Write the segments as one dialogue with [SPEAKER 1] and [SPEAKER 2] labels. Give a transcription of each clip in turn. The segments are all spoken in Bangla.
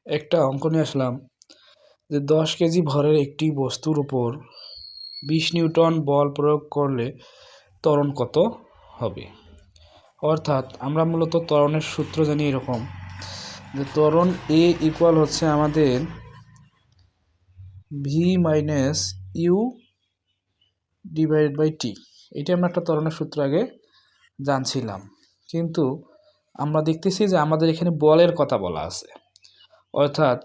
[SPEAKER 1] একটা অঙ্ক নিয়ে আসলাম যে 10 কেজি ভরের একটি বস্তুর উপর 20 নিউটন বল প্রয়োগ করলে ত্বরণ কত হবে। অর্থাৎ আমরা মূলত ত্বরণের সূত্র জানি এরকম যে ত্বরণ এ ইকুয়াল হচ্ছে আমাদের V minus U divided by T. এটা আমরা একটা ত্বরণের সূত্র আগে জানছিলাম, কিন্তু আমরা দেখতেছি যে আমাদের এখানে বলের কথা বলা আছে। অর্থাৎ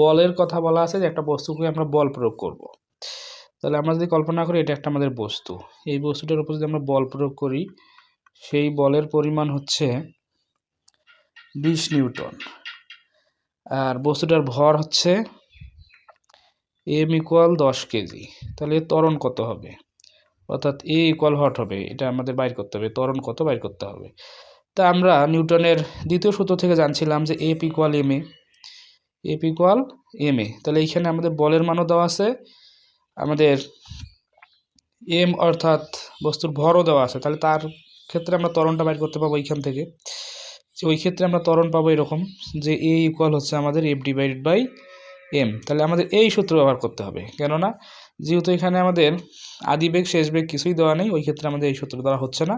[SPEAKER 1] বলের কথা বলা আছে যে একটা বস্তুকে আমরা বল প্রয়োগ করব। তাহলে আমরা যদি কল্পনা করি এটা একটা আমাদের বস্তু, এই বস্তুটার উপর যদি আমরা বল প্রয়োগ করি সেই বলের পরিমাণ হচ্ছে 20 নিউটন, আর বস্তুটার ভর হচ্ছে এম ইকুয়াল 10 কেজি। তাহলে ত্বরণ কত হবে, অর্থাৎ এ ইকুয়াল হট হবে, এটা আমাদের বাইর করতে হবে, ত্বরণ কত বাইর করতে হবে। তা আমরা নিউটনের দ্বিতীয় সূত্র থেকে জানছিলাম যে F equal M A, F equal M A. তাহলে এইখানে আমাদের বলের মানও দেওয়া আছে, আমাদের এম অর্থাৎ বস্তুর ভরও দেওয়া আছে। তাহলে তার ক্ষেত্রে আমরা ত্বরণটা বাইর করতে পাবো এইখান থেকে। ওই ক্ষেত্রে আমরা ত্বরণ পাবো এরকম যে এ ইকুয়াল হচ্ছে আমাদের এফ ডিভাইডেড বাই এম। তাহলে আমাদের এই সূত্র ব্যবহার করতে হবে, কেননা যেহেতু এখানে আমাদের আদি বেগ শেষ বেগ কিছুই দেওয়া নেই, ওই ক্ষেত্রে আমাদের এই সূত্র দ্বারা হচ্ছে না।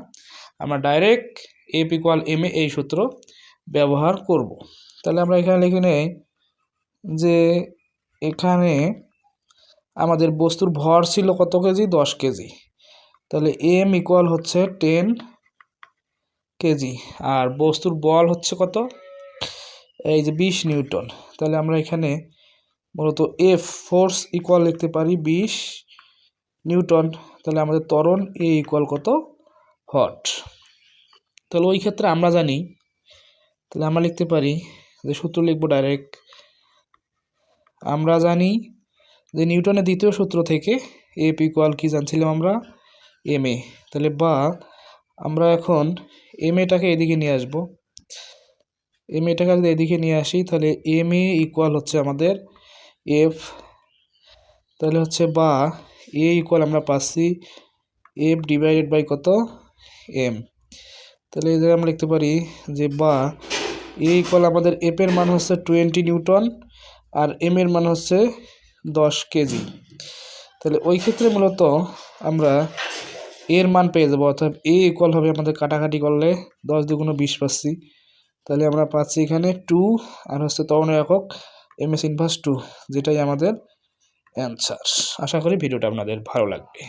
[SPEAKER 1] আমরা direct F equal M A এই সূত্র ব্যবহার করব। তাহলে আমরা এখানে লিখে নেই যে এখানে আমাদের বস্তুর ভর ছিল কত কেজি, 10 কেজি। তাহলে এম ইকুয়াল হচ্ছে 10 কেজি, আর বস্তুর বল হচ্ছে কত, এই যে 20 নিউটন। তাহলে আমরা এখানে মূলত এফ ফোর্স ইকুয়াল লিখতে পারি 20 নিউটন। তাহলে আমাদের ত্বরণ এ ইকুয়াল কত, হট। তাহলে ওই ক্ষেত্রে আমরা জানি, তাহলে আমরা লিখতে পারি যে সূত্র লিখবো ডাইরেক্ট। আমরা জানি যে নিউটনের দ্বিতীয় সূত্র থেকে এফ ইকুয়াল কি জানছিলাম আমরা, এম এ। তাহলে বা আমরা এখন এম এটাকে এদিকে নিয়ে আসবো, এম এটাকে যদি এদিকে নিয়ে আসি তাহলে এম এ ইকুয়াল হচ্ছে আমাদের এফ। তাহলে হচ্ছে বা এ ইকুয়াল আমরা পাচ্ছি এফ ডিভাইডেড বাই কত, এম। তাহলে এই জায়গায় আমরা লিখতে পারি যে বা এ ইকুয়াল আমাদের এফ এর মান হচ্ছে 20 নিউটন আর এম এর মান হচ্ছে 10 কেজি। তাহলে ওই ক্ষেত্রে মূলত আমরা এর মান পেয়ে যাবো, অর্থাৎ এ ইকুয়াল হবে আমাদের কাটাকাটি করলে 10 দ্বিগুণ 20 পাচ্ছি। তাহলে আমরা পাচ্ছি এখানে 2 আর হচ্ছে ত্বরণের একক এম এস ইনভার্স 2, যেটাই আমাদের অ্যান্সার। আশা করি ভিডিওটা আপনাদের ভালো লাগবে।